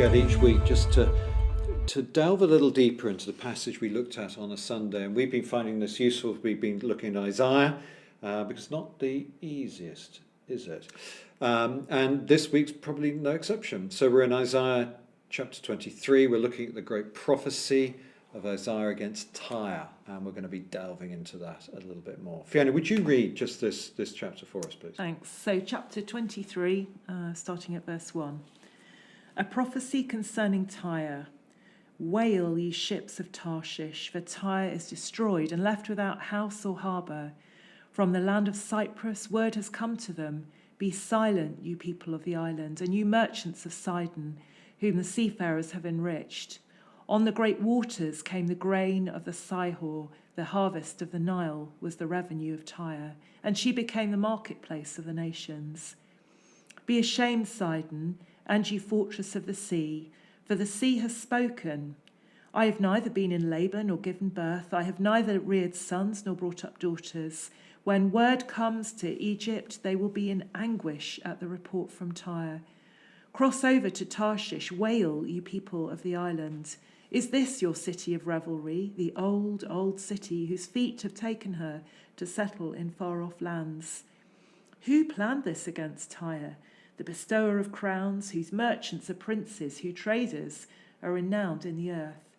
together each week just to delve a little deeper into the passage we looked at on a Sunday. And we've been finding this useful. We've been looking at Isaiah, because it's not the easiest, is it? And this week's probably no exception. So we're in Isaiah chapter 23. We're looking at the great prophecy of Isaiah against Tyre, and we're going to be delving into that a little bit more. Fiona, would you read just this chapter for us, please? Thanks. So chapter 23, starting at verse 1. A prophecy concerning Tyre. Wail, ye ships of Tarshish, for Tyre is destroyed and left without house or harbour. From the land of Cyprus word has come to them, be silent, you people of the island, and you merchants of Sidon, whom the seafarers have enriched. On the great waters came the grain of the Sihor, the harvest of the Nile was the revenue of Tyre, and she became the marketplace of the nations. Be ashamed, Sidon, and ye fortress of the sea, for the sea has spoken. I have neither been in labour nor given birth, I have neither reared sons nor brought up daughters. When word comes to Egypt, they will be in anguish at the report from Tyre. Cross over to Tarshish, wail, you people of the island. Is this your city of revelry, the old, old city whose feet have taken her to settle in far-off lands? Who planned this against Tyre, the bestower of crowns, whose merchants are princes, whose traders are renowned in the earth?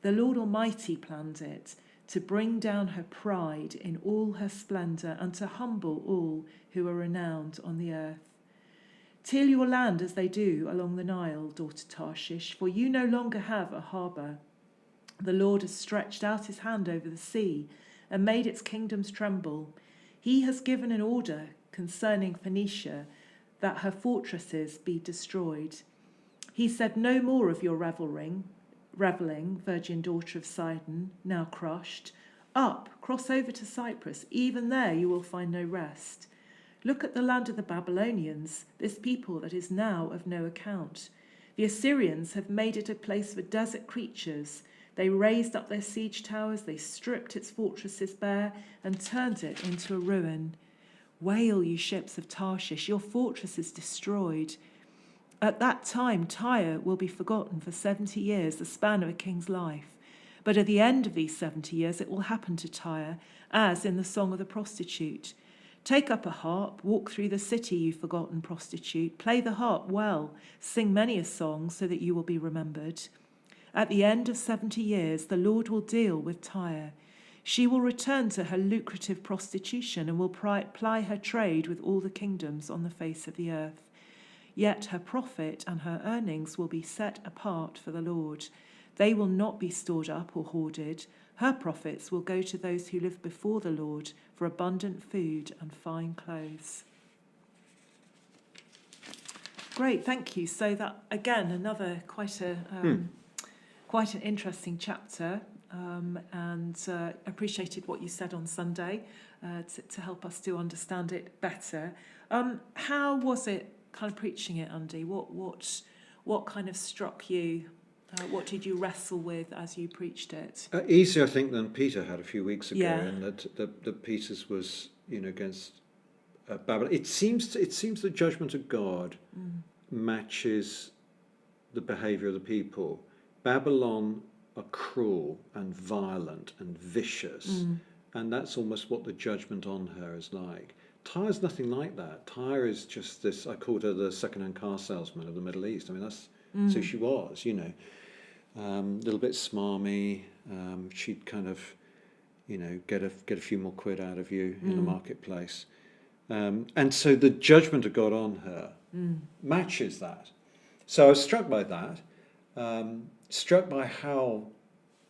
The Lord Almighty planned it, to bring down her pride in all her splendour and to humble all who are renowned on the earth. Till your land as they do along the Nile, daughter Tarshish, for you no longer have a harbour. The Lord has stretched out his hand over the sea and made its kingdoms tremble. He has given an order concerning Phoenicia, that her fortresses be destroyed. He said, no more of your revelling, virgin daughter of Sidon, now crushed. Up, cross over to Cyprus, even there you will find no rest. Look at the land of the Babylonians, this people that is now of no account. The Assyrians have made it a place for desert creatures. They raised up their siege towers, they stripped its fortresses bare and turned it into a ruin. Wail, you ships of Tarshish, your fortress is destroyed. At that time, Tyre will be forgotten for 70 years, the span of a king's life. But at the end of these 70 years, it will happen to Tyre, as in the song of the prostitute. Take up a harp, walk through the city, you forgotten prostitute. Play the harp well, sing many a song so that you will be remembered. At the end of 70 years, the Lord will deal with Tyre. She will return to her lucrative prostitution and will ply her trade with all the kingdoms on the face of the earth. Yet her profit and her earnings will be set apart for the Lord. They will not be stored up or hoarded. Her profits will go to those who live before the Lord for abundant food and fine clothes. Great, thank you. So that, again, another quite an interesting chapter. And appreciated what you said on Sunday to help us to understand it better. How was it kind of preaching it, Andy? What kind of struck you? What did you wrestle with as you preached it? Easier, I think, than Peter had a few weeks ago, Yeah. and that Peter's was, against Babylon. It seems the judgment of God matches the behaviour of the people. Babylon are cruel and violent and vicious, and that's almost what the judgment on her is like. Tyre's nothing like that. Tyre is just this, I called her the second-hand car salesman of the Middle East. I mean, that's who she was, a little bit smarmy. She'd kind of, get a few more quid out of you in the marketplace. And so the judgment of God on her matches that. So I was struck by that. Struck by how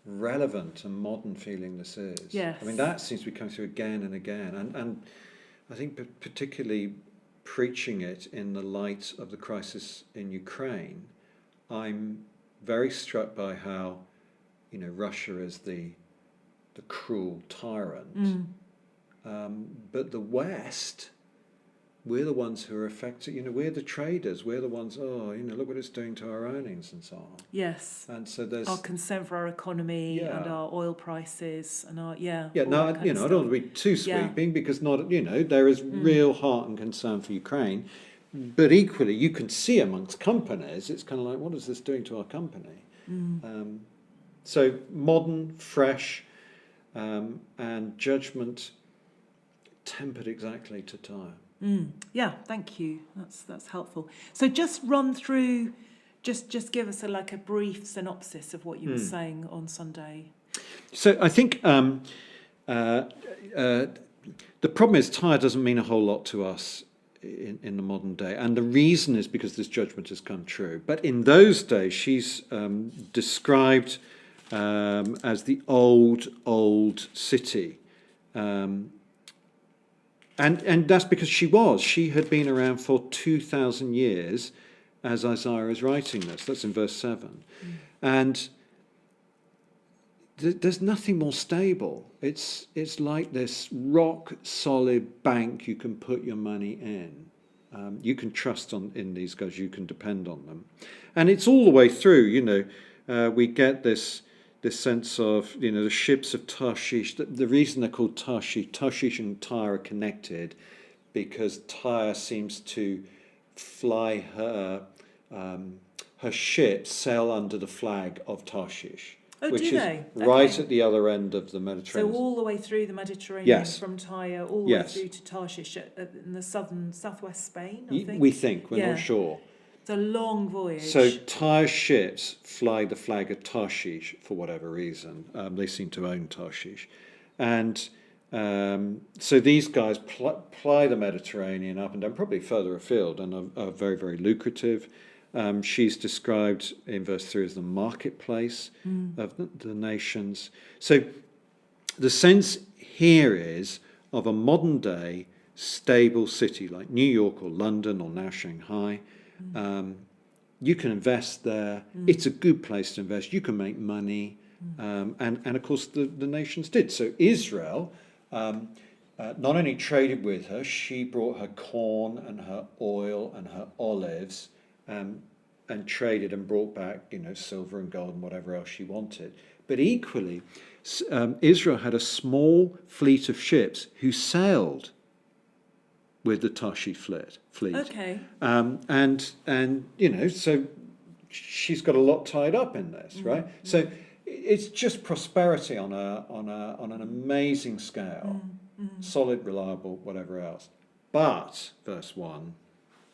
relevant and modern feeling this is. Yes. I mean, that seems to be coming through again and again. And I think particularly preaching it in the light of the crisis in Ukraine, I'm very struck by how, Russia is the cruel tyrant. But the West, we're the ones who are affected. We're the traders. We're the ones, look what it's doing to our earnings and so on. Yes. And so there's our concern for our economy and our oil prices and our I don't want to be too sweeping because there is real heart and concern for Ukraine, but equally, you can see amongst companies, it's kind of like, what is this doing to our company? So modern, fresh, and judgment tempered exactly to Tyre. Yeah, thank you. That's helpful. So just run through, just give us a brief synopsis of what you were saying on Sunday. So I think the problem is Tyre doesn't mean a whole lot to us in the modern day, and the reason is because this judgment has come true. But in those days, she's described as the old city, and that's because she had been around for 2,000 years, as Isaiah is writing this. That's in verse 7, and there's nothing more stable. It's like this rock solid bank you can put your money in. You can trust in these guys. You can depend on them, and it's all the way through. We get this sense of the ships of Tarshish. The reason they're called Tarshish and Tyre are connected, because Tyre seems to fly her ships sail under the flag of Tarshish. Oh, which do is they? right Okay. at the other end of the Mediterranean. So all the way through the Mediterranean, Yes. from Tyre all the way through to Tarshish in the southwest Spain, I think. We think, we're not sure. It's a long voyage. So Tyre ships fly the flag of Tarshish for whatever reason. They seem to own Tarshish. And so these guys ply the Mediterranean up and down, probably further afield, and are very, very lucrative. She's described in verse 3 as the marketplace of the nations. So the sense here is of a modern day stable city like New York or London or now Shanghai. You can invest there. It's a good place to invest. You can make money. And of course the nations did. So Israel not only traded with her, she brought her corn and her oil and her olives, and traded and brought back, silver and gold and whatever else she wanted. But equally, Israel had a small fleet of ships who sailed with the Tarshish fleet. Okay. And so she's got a lot tied up in this, right? So it's just prosperity on an amazing scale, solid, reliable, whatever else. But verse 1,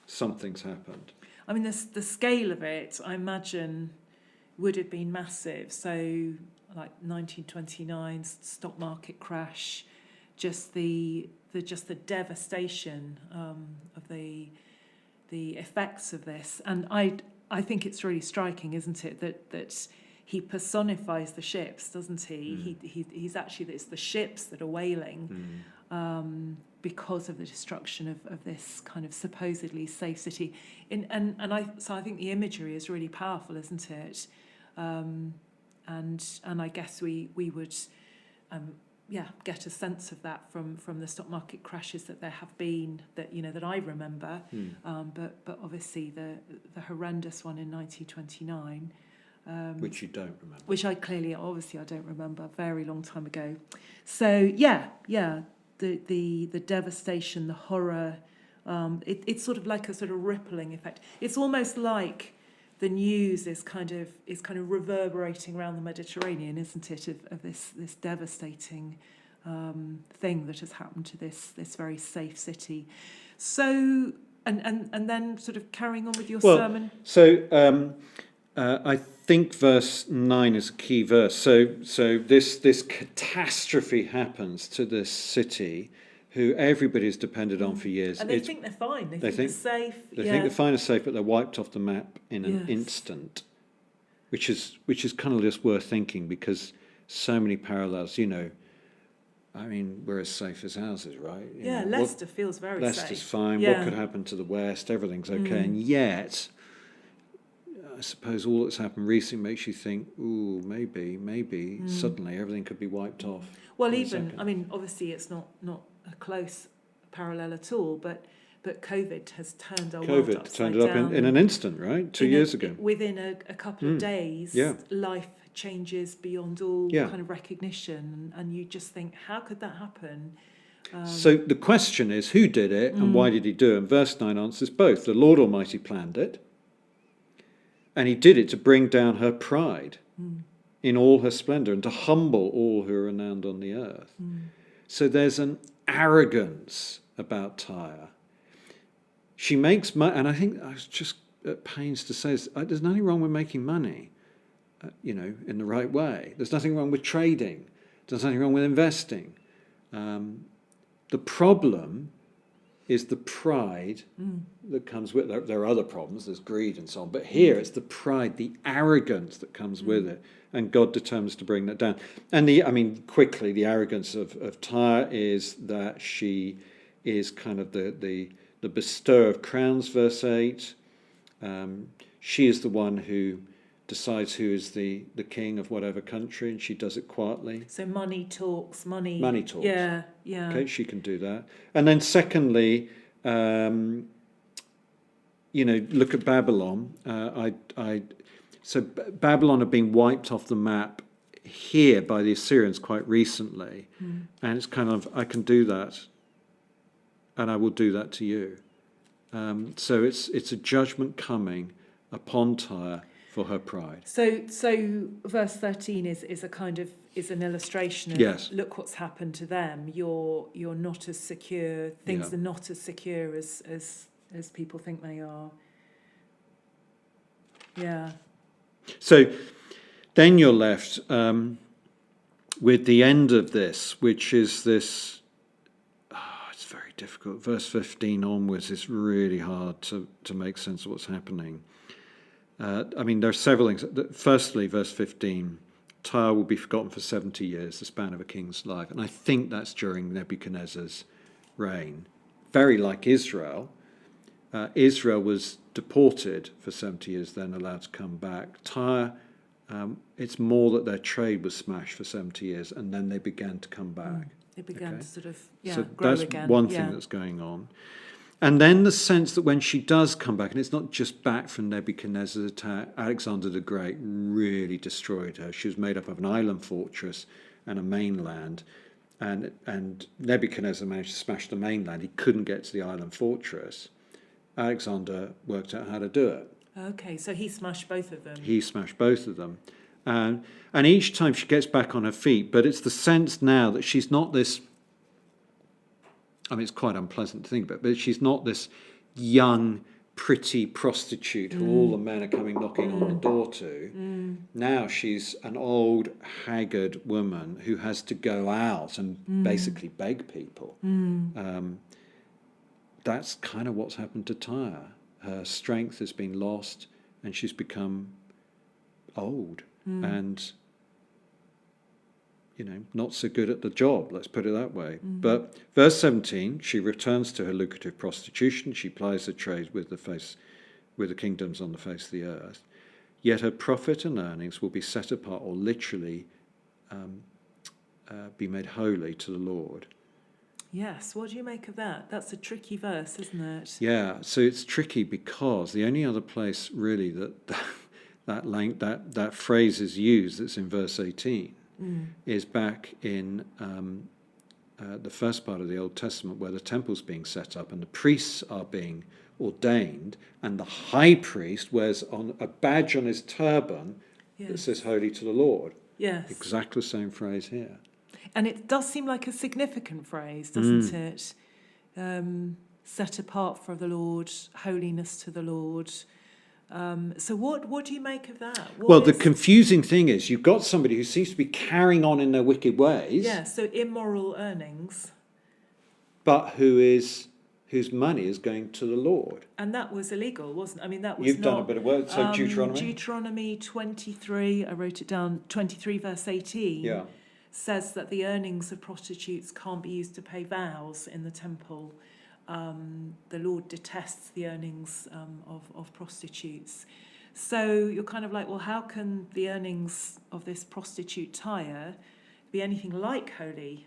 something's happened. I mean, the scale of it, I imagine, would have been massive. So, like 1929 stock market crash, just the devastation of the effects of this. And I think it's really striking, isn't it, that he personifies the ships, doesn't he? He's actually, it's the ships that are wailing. Because of the destruction of this kind of supposedly safe city, so I think the imagery is really powerful, isn't it? And I guess we would get a sense of that from the stock market crashes that there have been, that I remember, but obviously the horrendous one in 1929. Which you don't remember. Which I don't remember, a very long time ago. So the devastation, the horror, it's sort of like a sort of rippling effect. It's almost like the news is kind of reverberating around the Mediterranean, isn't it? Of this devastating thing that has happened to this very safe city. So and then sort of carrying on with your sermon. So I think verse 9 is a key verse. So this catastrophe happens to this city, who everybody's depended on for years. And they think they're fine. They think they're safe. They think they're fine and safe, but they're wiped off the map in an instant, which is kind of just worth thinking, because so many parallels. I mean, we're as safe as houses, right? Leicester feels very safe. Leicester's fine. Yeah. What could happen to the West? Everything's okay, and yet, I suppose all that's happened recently makes you think, ooh, maybe suddenly everything could be wiped off. Well, obviously it's not a close parallel at all, but COVID has turned our world upside down. COVID turned it up in an instant, right? 2 years ago. Within a couple of days, life changes beyond all kind of recognition, and you just think, how could that happen? So the question is, who did it and why did he do it? And verse 9 answers both. The Lord Almighty planned it, and he did it to bring down her pride in all her splendor and to humble all who are renowned on the earth. So there's an arrogance about Tyre. She makes money, and I think I was just at pains to say this, there's nothing wrong with making money, in the right way. There's nothing wrong with trading. There's nothing wrong with investing. The problem is the pride that comes with it. There are other problems, there's greed and so on, but here it's the pride, the arrogance that comes with it, and God determines to bring that down. And quickly, the arrogance of Tyre is that she is kind of the bestower of crowns, verse 8. She is the one who decides who is the king of whatever country, and she does it quietly. So money talks. Money talks. Yeah. Okay, she can do that. And then secondly, look at Babylon. So Babylon had been wiped off the map here by the Assyrians quite recently, and it's kind of, I can do that, and I will do that to you. So it's a judgment coming upon Tyre for her pride. So verse 13 is a kind of an illustration of, yes, look what's happened to them. You're not as secure. Things are not as secure as people think they are. Yeah. So then you're left with the end of this, which is this. It's very difficult. Verse 15 onwards is really hard to make sense of what's happening. There are several things. Firstly, verse 15, Tyre will be forgotten for 70 years, the span of a king's life. And I think that's during Nebuchadnezzar's reign. Very like Israel. Israel was deported for 70 years, then allowed to come back. Tyre, it's more that their trade was smashed for 70 years, and then they began to come back. They began to sort of so grow that's again. One thing that's going on. And then the sense that when she does come back, and it's not just back from Nebuchadnezzar's attack, Alexander the Great really destroyed her. She was made up of an island fortress and a mainland, and Nebuchadnezzar managed to smash the mainland. He couldn't get to the island fortress. Alexander worked out how to do it. Okay, so he smashed both of them. He smashed both of them. And each time she gets back on her feet, but it's the sense now that she's not this, it's quite unpleasant to think about, but she's not this young, pretty prostitute who all the men are coming knocking on the door to. Now she's an old, haggard woman who has to go out and basically beg people. That's kind of what's happened to Tyre. Her strength has been lost, and she's become old and not so good at the job, let's put it that way. But verse 17, she returns to her lucrative prostitution. She plies her trade with the kingdoms on the face of the earth. Yet her profit and earnings will be set apart, or literally be made holy to the Lord. Yes, what do you make of that? That's a tricky verse, isn't it? Yeah, so it's tricky because the only other place really that phrase is used, that's in verse 18, is back in the first part of the Old Testament, where the temple's being set up and the priests are being ordained, and the high priest wears on a badge on his turban that says "Holy to the Lord." Yes, exactly the same phrase here. And it does seem like a significant phrase, doesn't it? Set apart for the Lord, holiness to the Lord. So what do you make of that? The confusing thing is you've got somebody who seems to be carrying on in their wicked ways. Yeah, so immoral earnings. But whose money is going to the Lord. And that was illegal, wasn't it? That was You've done a bit of work, so Deuteronomy? Deuteronomy 23, I wrote it down, 23 verse 18, says that the earnings of prostitutes can't be used to pay vows in the temple. The Lord detests the earnings of prostitutes. So you're kind of like, well, how can the earnings of this prostitute Tyre be anything like holy?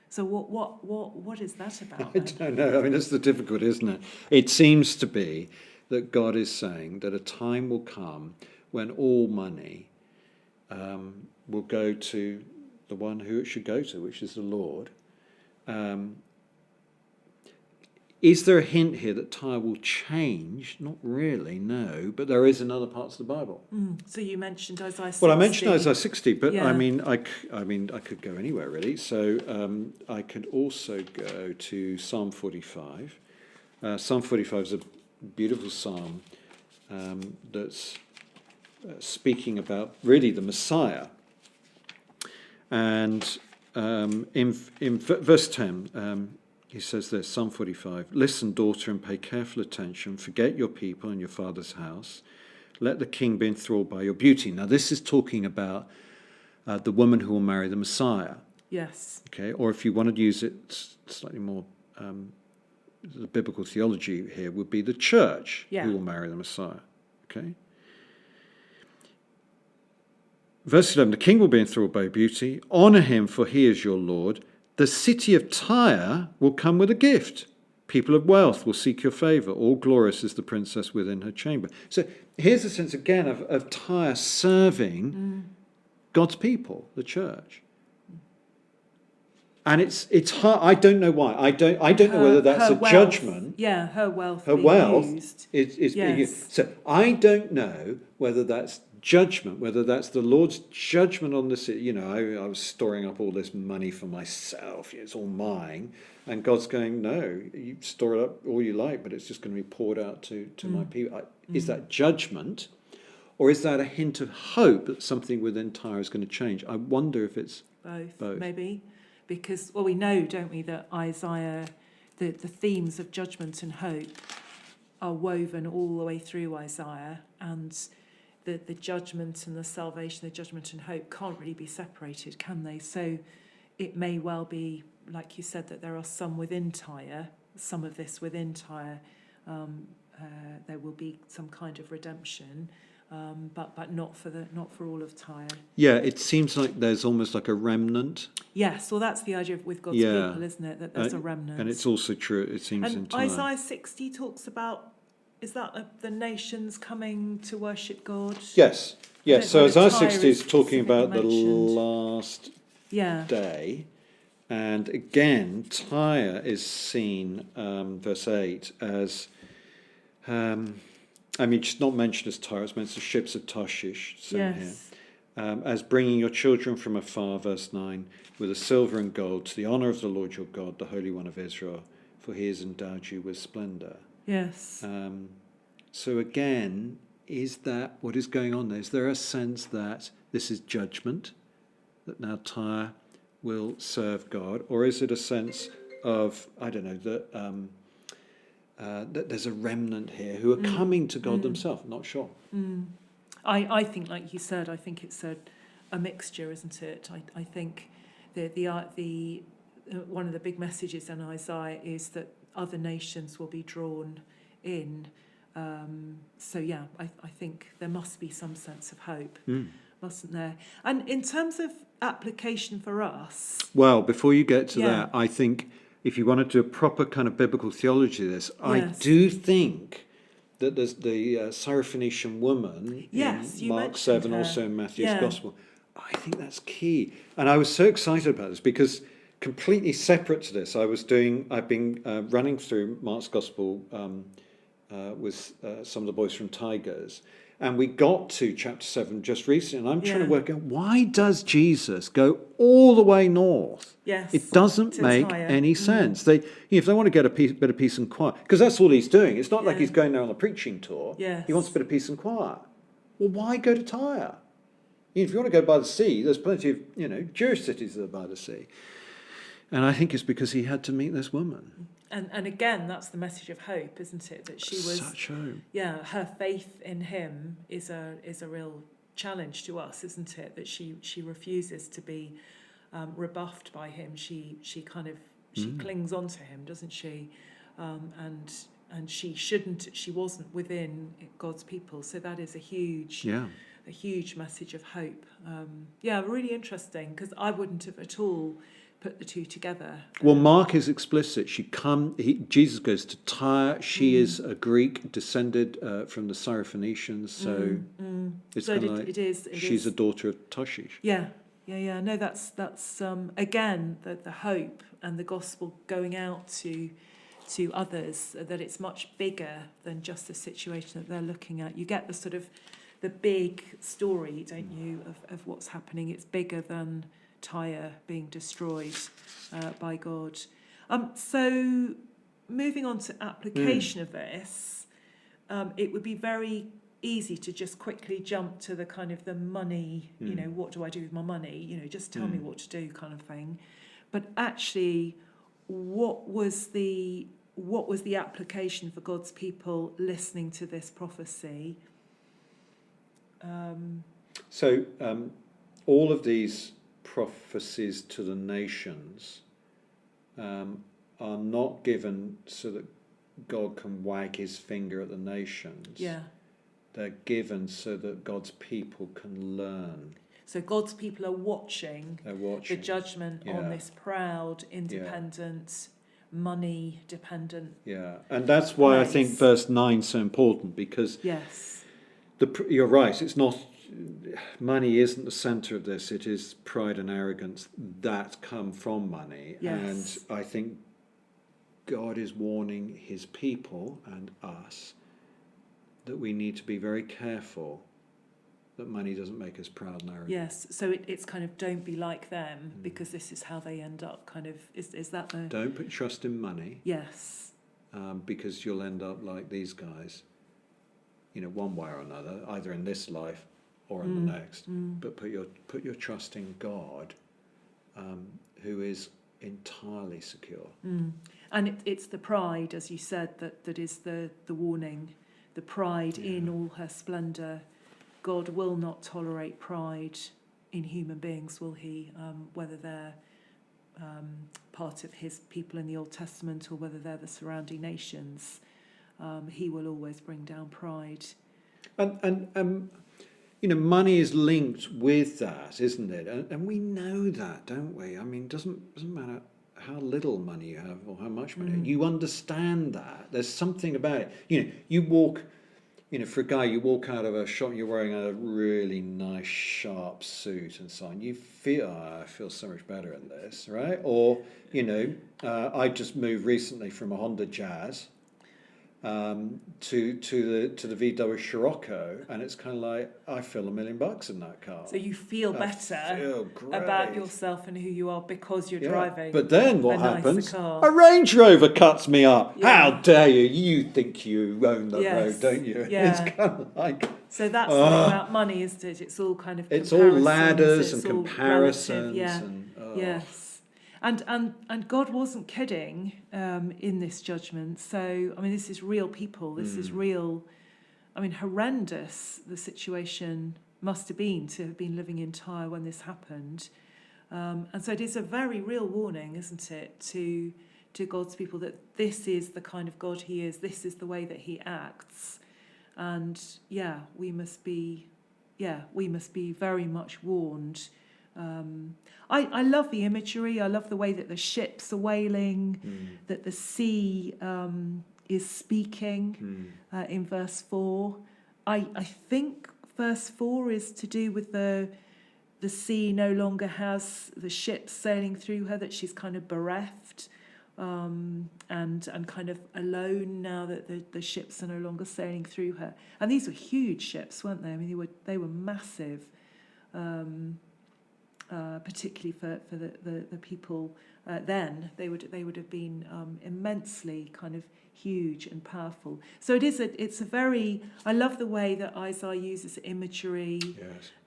So what is that about? I don't know. That's the difficulty, isn't it? It seems to be that God is saying that a time will come when all money will go to the one who it should go to, which is the Lord. Is there a hint here that Tyre will change? Not really, no. But there is in other parts of the Bible. So you mentioned Isaiah 60. Well, I mentioned Isaiah 60, but Yeah. I mean, I could go anywhere really. So I could also go to Psalm 45. Psalm 45 is a beautiful psalm that's speaking about really the Messiah. And in verse 10, he says this, Psalm 45, "Listen, daughter, and pay careful attention. Forget your people and your father's house. Let the king be enthralled by your beauty." Now, this is talking about the woman who will marry the Messiah. Yes. Okay, or if you wanted to use it slightly more, the biblical theology here would be the church who will marry the Messiah. Okay. Verse 11, "The king will be enthralled by your beauty. Honor him, for he is your Lord. The city of Tyre will come with a gift. People of wealth will seek your favour. All glorious is the princess within her chamber." So here's a sense again of Tyre serving God's people, the church. And it's hard. I don't know why. I don't know whether that's a wealth, judgment. Yeah, her wealth. Her being wealth used. is being used. So I don't know whether that's judgment, whether that's the Lord's judgment on the city. You know, I was storing up all this money for myself. It's all mine. And God's going, no, you store it up all you like, but it's just going to be poured out to my people. Is that judgment? Or is that a hint of hope that something within Tyre is going to change? I wonder if it's both. Maybe. Because, well, we know, don't we, that Isaiah, the themes of judgment and hope are woven all the way through Isaiah, and the judgment and the salvation, the judgment and hope can't really be separated, can they? So it may well be, like you said, that there are some within Tyre, some of this within Tyre, there will be some kind of redemption, but not for all of Tyre. Yeah, it seems like there's almost like a remnant. Yes, well, that's the idea with God's people, isn't it? That there's a remnant. And it's also true, it seems, in And Tyre. Isaiah 60 talks about, is that the nations coming to worship God? Yes. So Isaiah 60 is Tyre talking about the mentioned. last day. And again, Tyre is seen, verse 8, as... it's not mentioned as Tyre, it's mentioned as ships of Tarshish, here. As bringing your children from afar, verse 9, with a silver and gold, to the honour of the Lord your God, the Holy One of Israel, for he has endowed you with splendour. Yes. So again, is that what is going on there? Is there a sense that this is judgment, that now Tyre will serve God? Or is it a sense of, I don't know, that there's a remnant here who are coming to God themselves? Not sure. I think, like you said, I think it's a mixture, isn't it? I think the one of the big messages in Isaiah is that other nations will be drawn in. I think there must be some sense of hope, mustn't there? And in terms of application for us... Well, before you get to that, I think if you want to do a proper kind of biblical theology of this, I do think that there's the Syrophoenician woman in Mark 7, her. also in Matthew's Gospel. I think that's key. And I was so excited about this because completely separate to this, I've been running through Mark's Gospel with some of the boys from Tigers. And we got to chapter 7 just recently, and I'm trying to work out, why does Jesus go all the way north? Yes, it doesn't make any sense. If they want to get a bit of peace and quiet, because that's all he's doing. It's not like he's going there on a preaching tour. Yes. He wants a bit of peace and quiet. Well, why go to Tyre? If you want to go by the sea, there's plenty of Jewish cities that are by the sea. And I think it's because he had to meet this woman. And again, that's the message of hope, isn't it? That she was such hope. Yeah, her faith in him is a real challenge to us, isn't it? That she refuses to be rebuffed by him. She clings on to him, doesn't she? And she wasn't within God's people. So that is a huge message of hope. Really interesting, because I wouldn't have at all put the two together. Well, Mark is explicit. Jesus goes to Tyre. She is a Greek descended from the Syrophoenicians, so it's kind of like she's a daughter of Tarshish. Yeah, yeah. No, that's again the hope and the gospel going out to others, that it's much bigger than just the situation that they're looking at. You get the sort of the big story, don't you, of what's happening. It's bigger than Tyre being destroyed by God. So moving on to application of this, it would be very easy to just quickly jump to the kind of the money, what do I do with my money? Just tell me what to do kind of thing. But actually, what was the application for God's people listening to this prophecy? So all of these prophecies to the nations are not given so that God can wag his finger at the nations. Yeah. They're given so that God's people can learn. So God's people are watching, the judgment on this proud, independent, money-dependent. Yeah, and that's why place. I think verse 9 is so important, because Yes. you're right, it's not, money isn't the centre of this, it is pride and arrogance that come from money. Yes. And I think God is warning his people and us that we need to be very careful that money doesn't make us proud and arrogant. Yes, so it's kind of don't be like them, because this is how they end up, kind of, is that the... Don't put trust in money. Yes. Because you'll end up like these guys, one way or another, either in this life or in the next. But put your trust in God, who is entirely secure. And it's the pride, as you said, that is the warning, the pride in all her splendour. God will not tolerate pride in human beings, will he? Whether they're part of his people in the Old Testament or whether they're the surrounding nations, he will always bring down pride. And money is linked with that, isn't it? And we know that, don't we? I mean, it doesn't matter how little money you have or how much money. You understand that. There's something about it. You walk... for a guy, you walk out of a shop, you're wearing a really nice, sharp suit and so on. You feel, I feel so much better in this, right? Or, I just moved recently from a Honda Jazz to the VW Scirocco, and it's kind of like I feel $1 million in that car. So you feel better feel great about yourself and who you are because you're driving. But then what a nicer happens? car. A Range Rover cuts me up. Yeah. How dare you? You think you own the road, don't you? Yeah. It's kind of like... So that's the thing about money, isn't it? It's all kind of it's all ladders and comparisons. Yes. And God wasn't kidding in this judgment. So, I mean, this is real people. This is real... I mean, horrendous the situation must have been to have been living in Tyre when this happened. And so it is a very real warning, isn't it, to God's people that this is the kind of God he is, this is the way that he acts. And we must be very much warned. I love the imagery. I love the way that the ships are wailing, that the sea is speaking in verse 4. I think verse 4 is to do with the sea no longer has the ships sailing through her, that she's kind of bereft and kind of alone now that the ships are no longer sailing through her. And these were huge ships, weren't they? I mean, they were massive, particularly for the people then. They would have been immensely kind of huge and powerful. So it's a very... I love the way that Isaiah uses imagery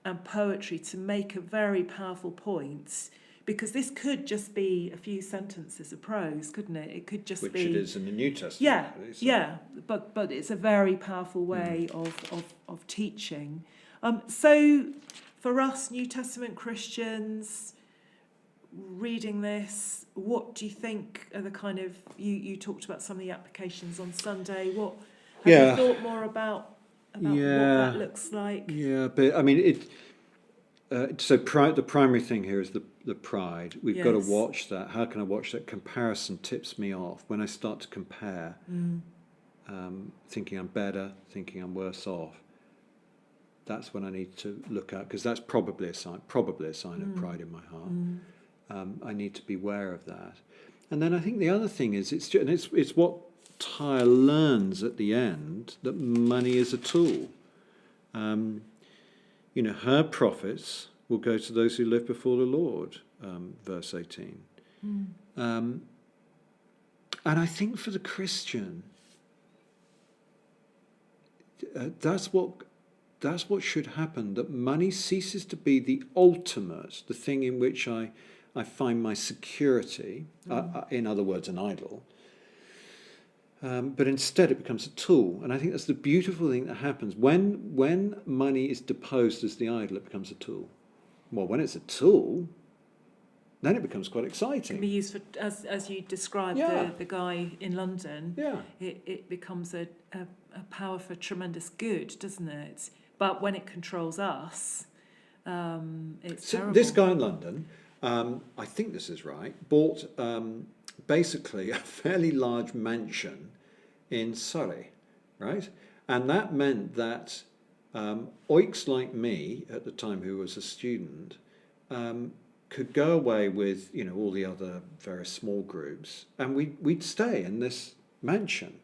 and poetry to make a very powerful point. Because this could just be a few sentences of prose, couldn't it? It could just be... Which it is in the New Testament. But it's a very powerful way of teaching. So for us New Testament Christians reading this, what do you think are the kind of... You talked about some of the applications on Sunday. What have you thought more about what that looks like? Yeah, but I mean, the primary thing here is the pride. We've got to watch that. How can I watch that? Comparison tips me off. When I start to compare, thinking I'm better, thinking I'm worse off, that's when I need to look out, because that's probably a sign of pride in my heart. I need to be aware of that. And then I think the other thing is, it's what Tyre learns at the end, that money is a tool. Her profits will go to those who live before the Lord, verse 18. And I think for the Christian, that's what should happen, that money ceases to be the ultimate, the thing in which I find my security, in other words, an idol. But instead it becomes a tool. And I think that's the beautiful thing that happens. When money is deposed as the idol, it becomes a tool. Well, when it's a tool, then it becomes quite exciting. Can be used for, as you described, the guy in London. Yeah. It becomes a power for tremendous good, doesn't it? But when it controls us, it's terrible. This guy in London, I think this is right, bought basically a fairly large mansion in Surrey, right? And that meant that oiks like me, at the time who was a student, could go away with all the other very small groups, and we'd stay in this mansion,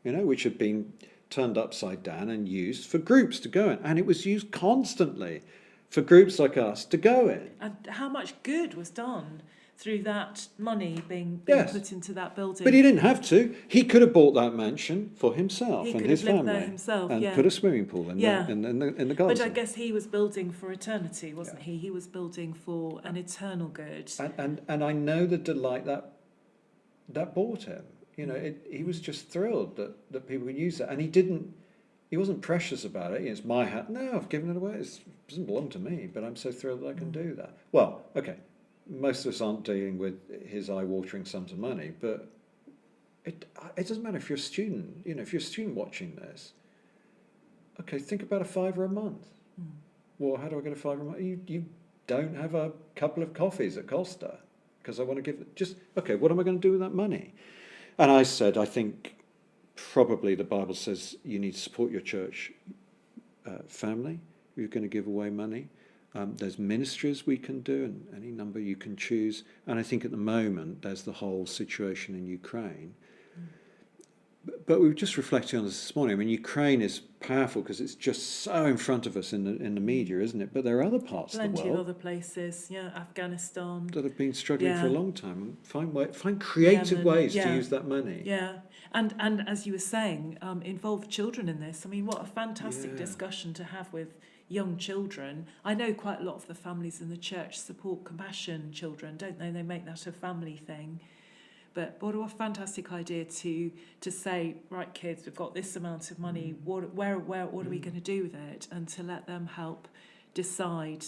which had been turned upside down and used for groups to go in, and it was used constantly for groups like us to go in. And how much good was done through that money being put into that building? But he didn't have to. He could have bought that mansion for himself and his family, there himself, and put a swimming pool in the garden. But I guess he was building for eternity, wasn't he? He was building for an eternal good. And I know the delight that brought him. He was just thrilled that people would use it, and he wasn't precious about it. It's my hat. No, I've given it away. It doesn't belong to me, but I'm so thrilled that I can do that. Well, okay. Most of us aren't dealing with his eye-watering sums of money, but it doesn't matter if you're a student. If you're a student watching this, okay, think about a £5 a month. Well, how do I get a £5 a month? You don't have a couple of coffees at Costa because I want to give it. Just okay. What am I going to do with that money? And I said, I think probably the Bible says you need to support your church family. You're going to give away money. There's ministries we can do, and any number you can choose. And I think at the moment there's the whole situation in Ukraine. But we were just reflecting on this morning. I mean, Ukraine is powerful because it's just so in front of us in the media, isn't it? But there are other parts of the world. Plenty of other places, Afghanistan. That have been struggling for a long time. And find creative ways to use that money. Yeah, and as you were saying, involve children in this. I mean, what a fantastic discussion to have with young children. I know quite a lot of the families in the church support Compassion Children, don't they? They make that a family thing. But what a fantastic idea to say, right, kids, we've got this amount of money. What are we going to do with it? And to let them help decide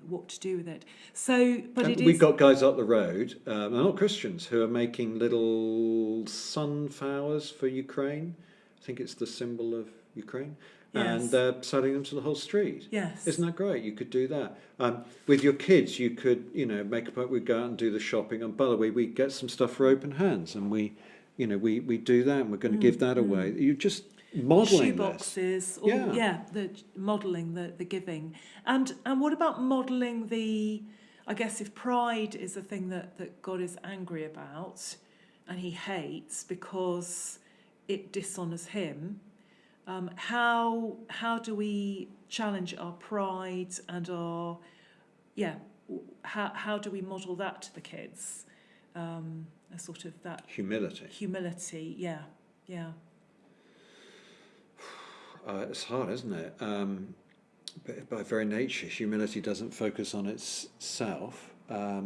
what to do with it. So, but we've got guys up the road, they're not Christians, who are making little sunflowers for Ukraine. I think it's the symbol of Ukraine. Yes. And they're selling them to the whole street. Yes. Isn't that great? You could do that. With your kids, you could, make a point, we'd go out and do the shopping. And by the way, we get some stuff for open hands, and we do that, and we're going to give that away. You're just modelling shoeboxes, the modelling the giving. And what about modelling I guess if pride is a thing that God is angry about and he hates because it dishonours him, how do we challenge our pride and how do we model that to the kids? A sort of that humility, yeah. It's hard, isn't it? But by very nature, humility doesn't focus on itself. I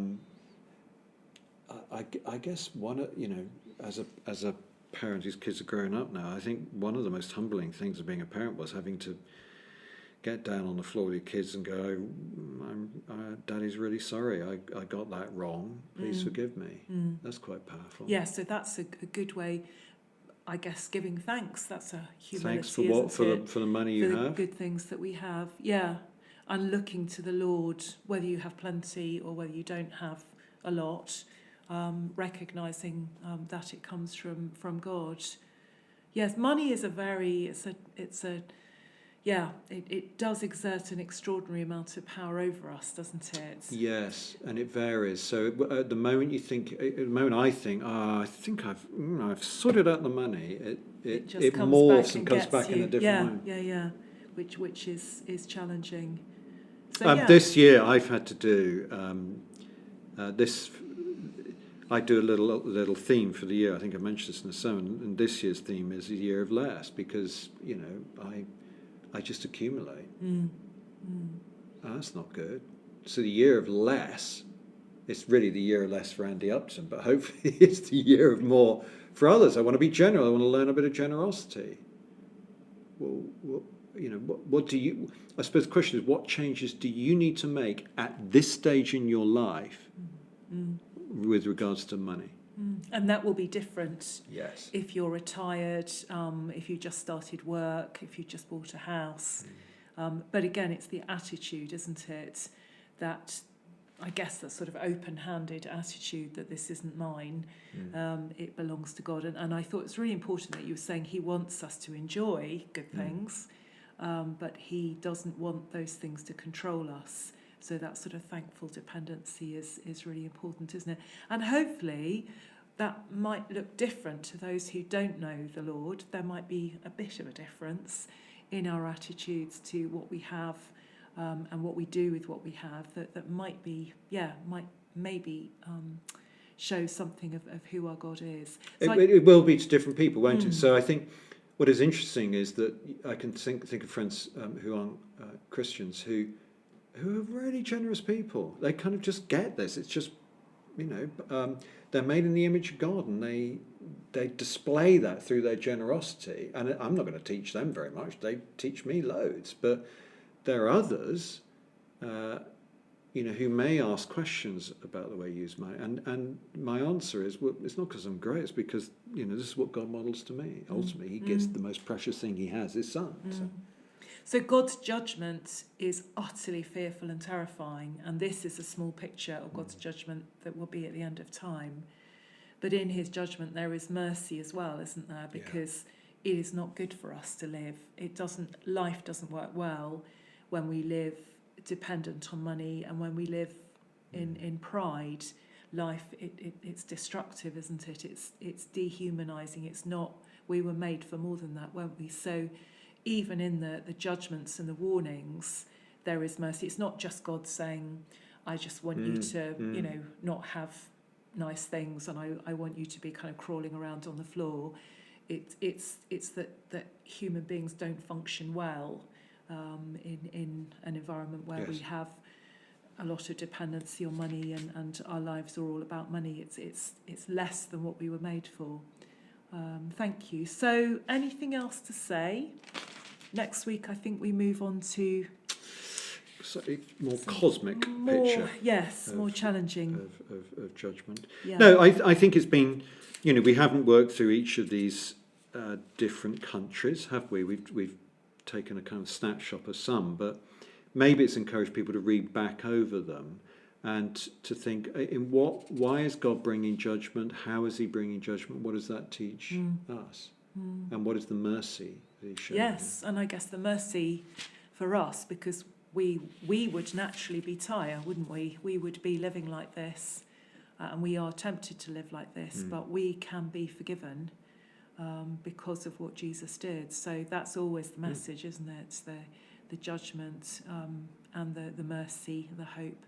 guess as a parent whose kids are growing up now, I think one of the most humbling things of being a parent was having to get down on the floor with your kids and go, Daddy's really sorry, I got that wrong, please forgive me. That's quite powerful. Yeah, so that's a good way, I guess, giving thanks. That's a humility. Thanks for what? For the money you have? For the good things that we have, and looking to the Lord, whether you have plenty or whether you don't have a lot, recognising that it comes from God. Yes, money is it does exert an extraordinary amount of power over us, doesn't it? Yes, and it varies. So at the moment I think, I've sorted out the money. It just It comes morphs back and and comes gets back in you. a different way. Yeah. Which is challenging. So This year I've had to do this. I do a little theme for the year. I think I mentioned this in the sermon. And this year's theme is a year of less, because I just accumulate. Oh, that's not good. So the year of less, it's really the year of less for Andy Upton, but hopefully it's the year of more for others. I want to be generous. I want to learn a bit of generosity. Well, what do you? I suppose the question is, what changes do you need to make at this stage in your life with regards to money? And that will be different. Yes. If you're retired, if you just started work, if you just bought a house. But again, it's the attitude, isn't it? That, I guess, that sort of open-handed attitude that this isn't mine, it belongs to God. And I thought it's really important that you were saying He wants us to enjoy good things, but He doesn't want those things to control us. So that sort of thankful dependency is really important, isn't it? And hopefully that might look different to those who don't know the Lord. There might be a bit of a difference in our attitudes to what we have and what we do with what we have that might maybe show something of who our God is. So It will be to different people, won't it? So I think what is interesting is that I can think of friends who aren't Christians who are really generous people. They kind of just get this. It's just, they're made in the image of God, and they display that through their generosity. And I'm not going to teach them very much. They teach me loads. But there are others, who may ask questions about the way you use money. And my answer is, well, it's not because I'm great. It's because, this is what God models to me. Ultimately, He gives the most precious thing He has, His Son. So God's judgment is utterly fearful and terrifying, and this is a small picture of God's judgment that will be at the end of time. But in His judgment there is mercy as well, isn't there? Because it is not good for us to live. Life doesn't work well when we live dependent on money, and when we live in pride. Life it's destructive, isn't it? It's dehumanizing. It's not. We were made for more than that, weren't we? So even in the judgments and the warnings, there is mercy. It's not just God saying, I just want you to, not have nice things, and I want you to be kind of crawling around on the floor. It's that human beings don't function well in an environment where we have a lot of dependency on money, and our lives are all about money. It's less than what we were made for. Thank you. So anything else to say? Next week, I think we move on to Slightly more cosmic picture. Yes, more challenging. Of judgment. Yeah. No, I think it's been, we haven't worked through each of these different countries, have we? We've taken a kind of snapshot of some, but maybe it's encouraged people to read back over them and to think, why is God bringing judgment? How is He bringing judgment? What does that teach us? And what is the mercy that He shows? Yes, and I guess the mercy for us, because we would naturally be tired, wouldn't we? We would be living like this, and we are tempted to live like this, but we can be forgiven because of what Jesus did. So that's always the message, isn't it? The judgment and the mercy, the hope.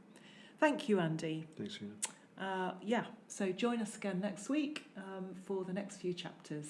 Thank you, Andy. Thanks, Fiona. So join us again next week for the next few chapters.